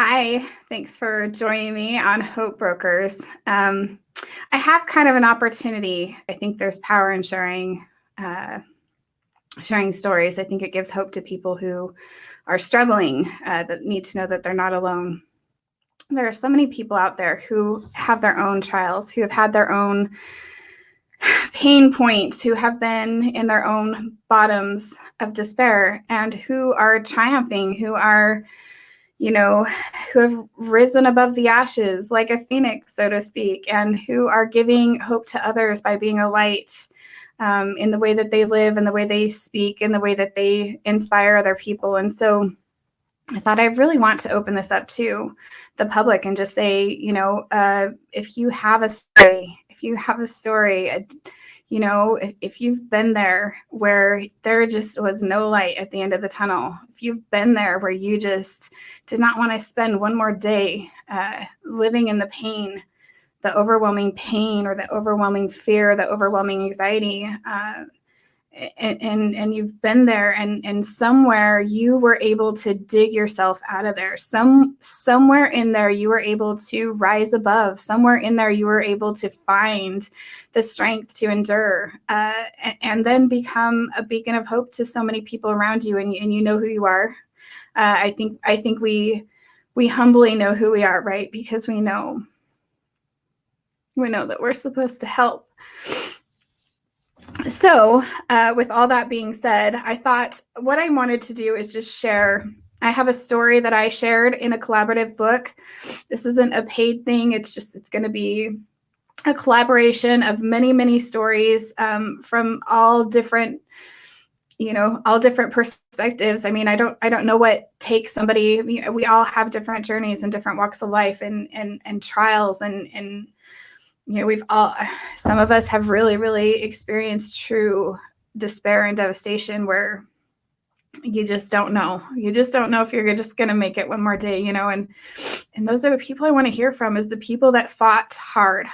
Hi, thanks for joining me on Hope Brokers. I have kind of an opportunity. I think there's power in sharing stories. I think it gives hope to people who are struggling, that need to know that they're not alone. There are so many people out there who have their own trials, who have had their own pain points, who have been in their own bottoms of despair, and who are triumphing, who are who have risen above the ashes like a phoenix, so to speak, and who are giving hope to others by being a light in the way that they live, in the way they speak, in the way that they inspire other people. And so I thought I really want to open this up to the public and just say, if you have a story, if you've been there where there just was no light at the end of the tunnel, if you've been there where you just did not want to spend one more day living in the pain, the overwhelming pain or the overwhelming fear, the overwhelming anxiety, and you've been there, and somewhere you were able to dig yourself out of there. Somewhere in there you were able to rise above. Somewhere in there you were able to find the strength to endure, and then become a beacon of hope to so many people around you. And you know who you are. I think we humbly know who we are, right? Because we know that we're supposed to help. So with all that being said, I thought what I wanted to do is just share. I have a story that I shared in a collaborative book. This isn't a paid thing. It's going to be a collaboration of many, many stories from all different perspectives. I mean, I don't know what takes somebody. We all have different journeys and different walks of life and trials and some of us have really, really experienced true despair and devastation where you just don't know. You just don't know if you're just going to make it one more day, and those are the people I want to hear from, is the people that fought hard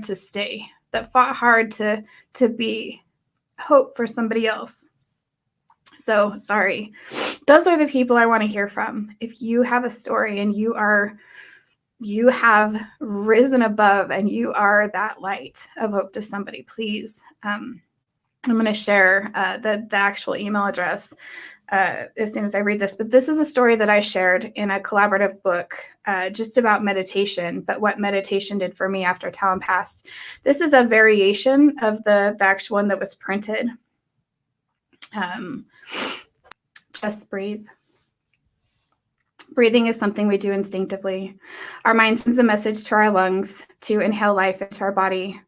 to stay, that fought hard to be hope for somebody else. So sorry. Those are the people I want to hear from. If you have a story and you have risen above and you are that light of hope to somebody, please. I'm going to share the actual email address as soon as I read this. But this is a story that I shared in a collaborative book just about meditation, but what meditation did for me after Talon passed. This is a variation of the actual one that was printed. Just breathe. Breathing is something we do instinctively. Our mind sends a message to our lungs to inhale life into our body.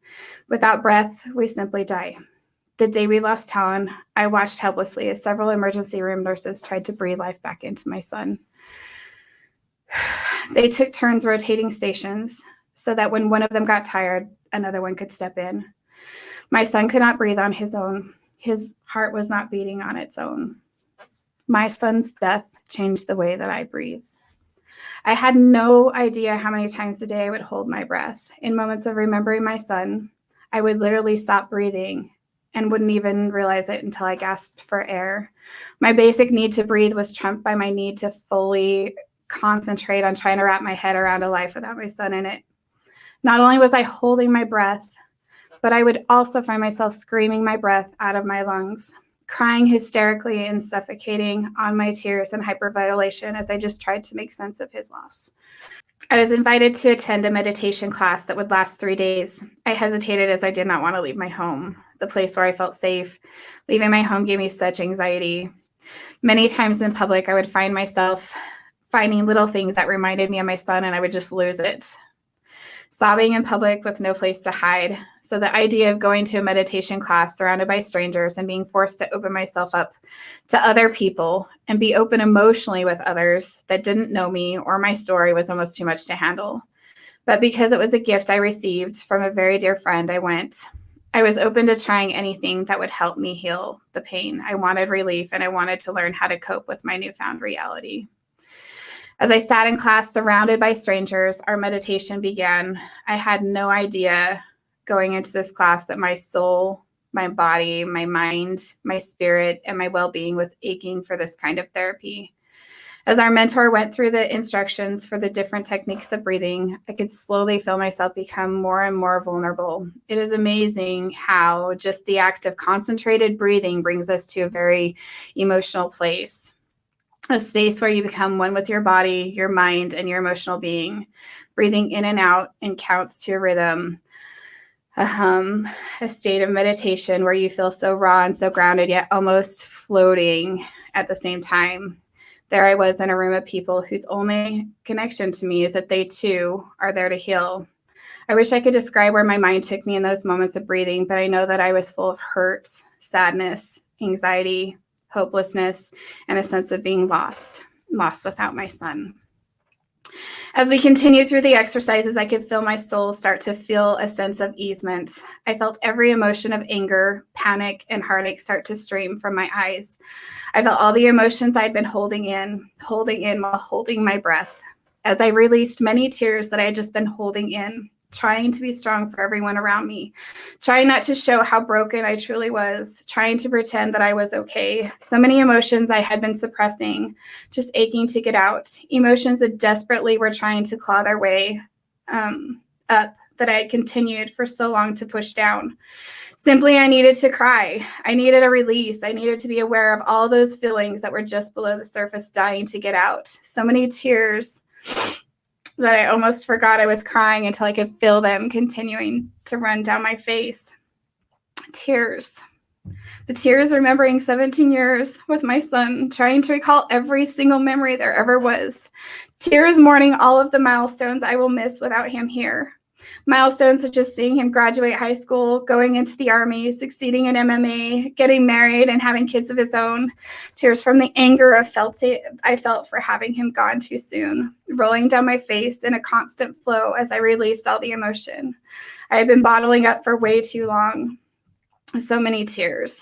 Without breath, we simply die. The day we lost Talon, I watched helplessly as several emergency room nurses tried to breathe life back into my son. They took turns rotating stations so that when one of them got tired, another one could step in. My son could not breathe on his own. His heart was not beating on its own. My son's death changed the way that I breathe. I had no idea how many times a day I would hold my breath. In moments of remembering my son, I would literally stop breathing and wouldn't even realize it until I gasped for air. My basic need to breathe was trumped by my need to fully concentrate on trying to wrap my head around a life without my son in it. Not only was I holding my breath, but I would also find myself screaming my breath out of my lungs, crying hysterically and suffocating on my tears and hyperventilation as I just tried to make sense of his loss. I was invited to attend a meditation class that would last 3 days. I hesitated as I did not want to leave my home, the place where I felt safe. Leaving my home gave me such anxiety. Many times in public, I would find myself finding little things that reminded me of my son, and I would just lose it. Sobbing in public with no place to hide. So the idea of going to a meditation class surrounded by strangers and being forced to open myself up to other people and be open emotionally with others that didn't know me or my story was almost too much to handle. But because it was a gift I received from a very dear friend, I went. I was open to trying anything that would help me heal the pain. I wanted relief, and I wanted to learn how to cope with my newfound reality. As I sat in class surrounded by strangers, our meditation began. I had no idea going into this class that my soul, my body, my mind, my spirit, and my well-being was aching for this kind of therapy. As our mentor went through the instructions for the different techniques of breathing, I could slowly feel myself become more and more vulnerable. It is amazing how just the act of concentrated breathing brings us to a very emotional place, a space where you become one with your body, your mind, and your emotional being, breathing in and out in counts to a rhythm, a hum, a state of meditation where you feel so raw and so grounded, yet almost floating at the same time. There I was in a room of people whose only connection to me is that they too are there to heal. I wish I could describe where my mind took me in those moments of breathing, but I know that I was full of hurt, sadness, anxiety, hopelessness, and a sense of being lost without my son. As we continued through the exercises, I could feel my soul start to feel a sense of easement. I felt every emotion of anger, panic, and heartache start to stream from my eyes. I felt all the emotions I'd been holding in while holding my breath. As I released many tears that I had just been holding in, trying to be strong for everyone around me, trying not to show how broken I truly was, trying to pretend that I was okay. So many emotions I had been suppressing, just aching to get out. Emotions that desperately were trying to claw their way up, that I had continued for so long to push down. Simply, I needed to cry. I needed a release. I needed to be aware of all those feelings that were just below the surface, dying to get out. So many tears that I almost forgot I was crying until I could feel them continuing to run down my face. Tears. The tears remembering 17 years with my son, trying to recall every single memory there ever was. Tears mourning all of the milestones I will miss without him here. Milestones such as seeing him graduate high school, going into the Army, succeeding in MMA, getting married, and having kids of his own. Tears from the anger I felt for having him gone too soon, rolling down my face in a constant flow as I released all the emotion I had been bottling up for way too long. So many tears.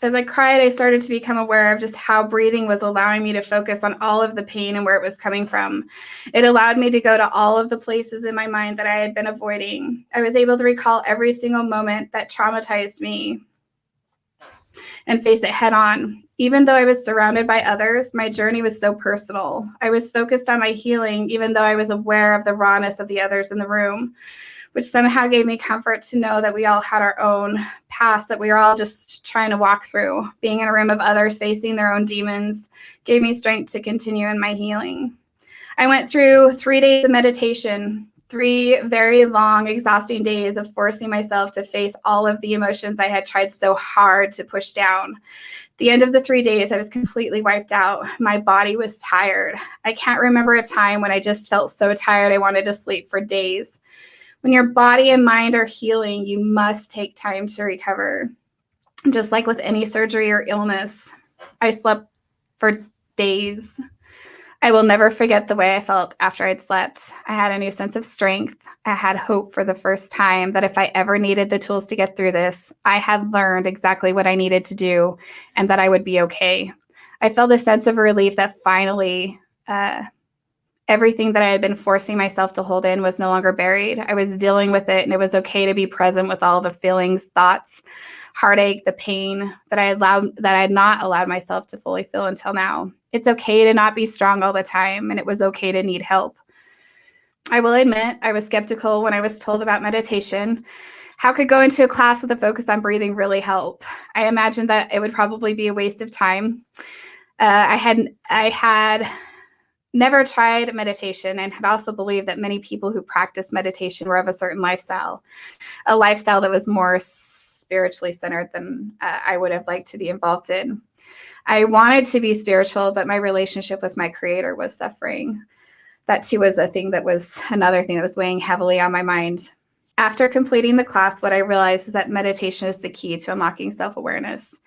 As I cried, I started to become aware of just how breathing was allowing me to focus on all of the pain and where it was coming from. It allowed me to go to all of the places in my mind that I had been avoiding. I was able to recall every single moment that traumatized me and face it head on. Even though I was surrounded by others, my journey was so personal. I was focused on my healing, even though I was aware of the rawness of the others in the room, which somehow gave me comfort to know that we all had our own past that we were all just trying to walk through. Being in a room of others facing their own demons gave me strength to continue in my healing. I went through 3 days of meditation, 3 very long, exhausting days of forcing myself to face all of the emotions I had tried so hard to push down. At the end of the 3 days, I was completely wiped out. My body was tired. I can't remember a time when I just felt so tired I wanted to sleep for days. When your body and mind are healing, you must take time to recover. Just like with any surgery or illness, I slept for days. I will never forget the way I felt after I'd slept. I had a new sense of strength. I had hope for the first time that if I ever needed the tools to get through this, I had learned exactly what I needed to do and that I would be okay. I felt a sense of relief that finally everything that I had been forcing myself to hold in was no longer buried. I was dealing with it, and it was okay to be present with all the feelings, thoughts, heartache, the pain that I had not allowed myself to fully feel until now. It's okay to not be strong all the time, and it was okay to need help. I will admit I was skeptical when I was told about meditation. How could going to a class with a focus on breathing really help? I imagined that it would probably be a waste of time. I had never tried meditation and had also believed that many people who practice meditation were of a certain lifestyle, a lifestyle that was more spiritually centered than I would have liked to be involved in. I wanted to be spiritual, but my relationship with my creator was suffering. That too was another thing that was weighing heavily on my mind. After completing the class, what I realized is that meditation is the key to unlocking self-awareness.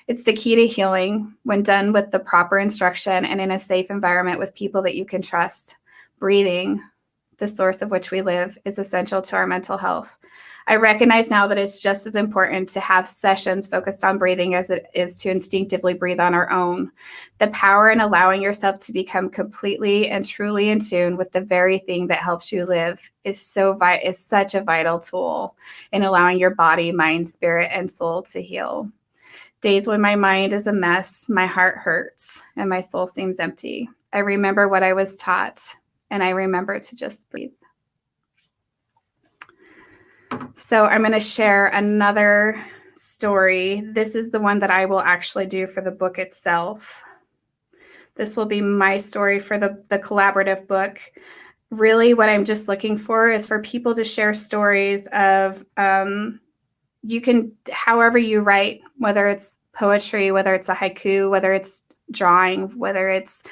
It's the key to healing when done with the proper instruction and in a safe environment with people that you can trust. Breathing, the source of which we live, is essential to our mental health. I recognize now that it's just as important to have sessions focused on breathing as it is to instinctively breathe on our own. The power in allowing yourself to become completely and truly in tune with the very thing that helps you live is such a vital tool in allowing your body, mind, spirit, and soul to heal. Days when my mind is a mess, my heart hurts, and my soul seems empty, I remember what I was taught, and I remember to just breathe. So I'm going to share another story. This is the one that I will actually do for the book itself. This will be my story for the collaborative book. Really, what I'm just looking for is for people to share stories of, you can, however you write, whether it's poetry, whether it's a haiku, whether it's drawing, whether it's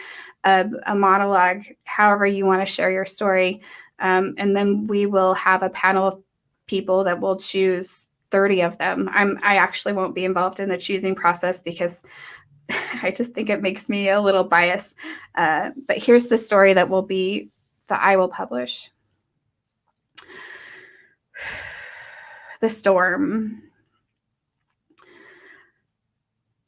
a monologue, however you want to share your story. And then we will have a panel of people that will choose 30 of them. I actually won't be involved in the choosing process because I just think it makes me a little biased. But here's the story that I will publish. The storm.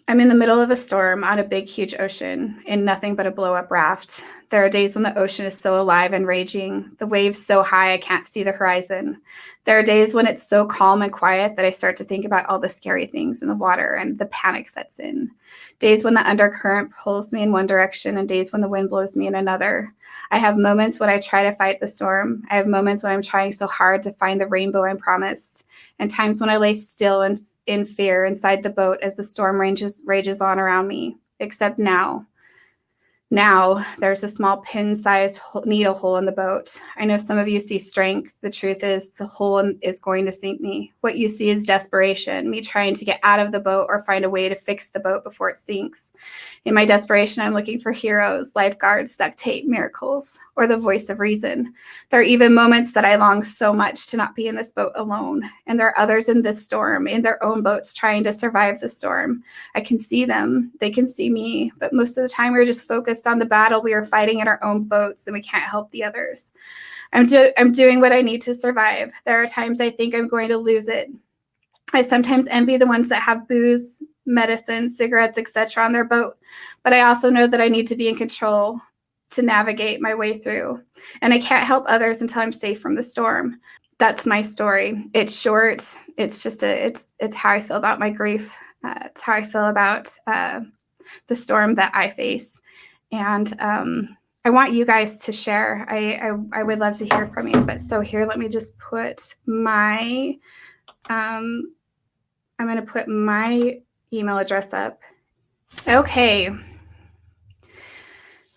I'm in the middle of a storm on a big, huge ocean in nothing but a blow-up raft. There are days when the ocean is so alive and raging, the waves so high I can't see the horizon. There are days when it's so calm and quiet that I start to think about all the scary things in the water and the panic sets in. Days when the undercurrent pulls me in one direction and days when the wind blows me in another. I have moments when I try to fight the storm. I have moments when I'm trying so hard to find the rainbow I'm promised, and times when I lay still and in fear inside the boat as the storm rages on around me. Except now there's a small pin-sized needle hole in the boat. I know some of you see strength. The truth is the hole is going to sink me. What you see is desperation, me trying to get out of the boat or find a way to fix the boat before it sinks. In my desperation, I'm looking for heroes, lifeguards, duct tape, miracles, or the voice of reason. There are even moments that I long so much to not be in this boat alone. And there are others in this storm, in their own boats, trying to survive the storm. I can see them. They can see me. But most of the time, we're just focused on the battle we are fighting in our own boats, and we can't help the others. I'm doing what I need to survive. There are times I think I'm going to lose it. I sometimes envy the ones that have booze, medicine, cigarettes, etc. on their boat. But I also know that I need to be in control to navigate my way through. And I can't help others until I'm safe from the storm. That's my story. It's short. It's just it's how I feel about my grief. It's how I feel about the storm that I face. And I want you guys to share. I would love to hear from you. But so here, let me just put my, I'm going to put my email address up. Okay.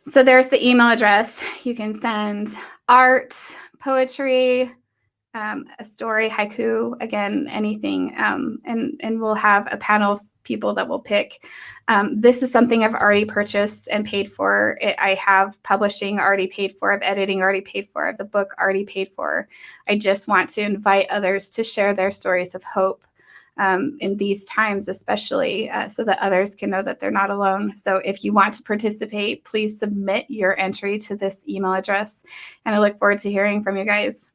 So there's the email address. You can send art, poetry, a story, haiku, again, anything. And we'll have a panel of people that will pick. This is something I've already purchased and paid for. I have publishing already paid for. I have editing already paid for. I have the book already paid for. I just want to invite others to share their stories of hope in these times, especially so that others can know that they're not alone. So if you want to participate, please submit your entry to this email address. And I look forward to hearing from you guys.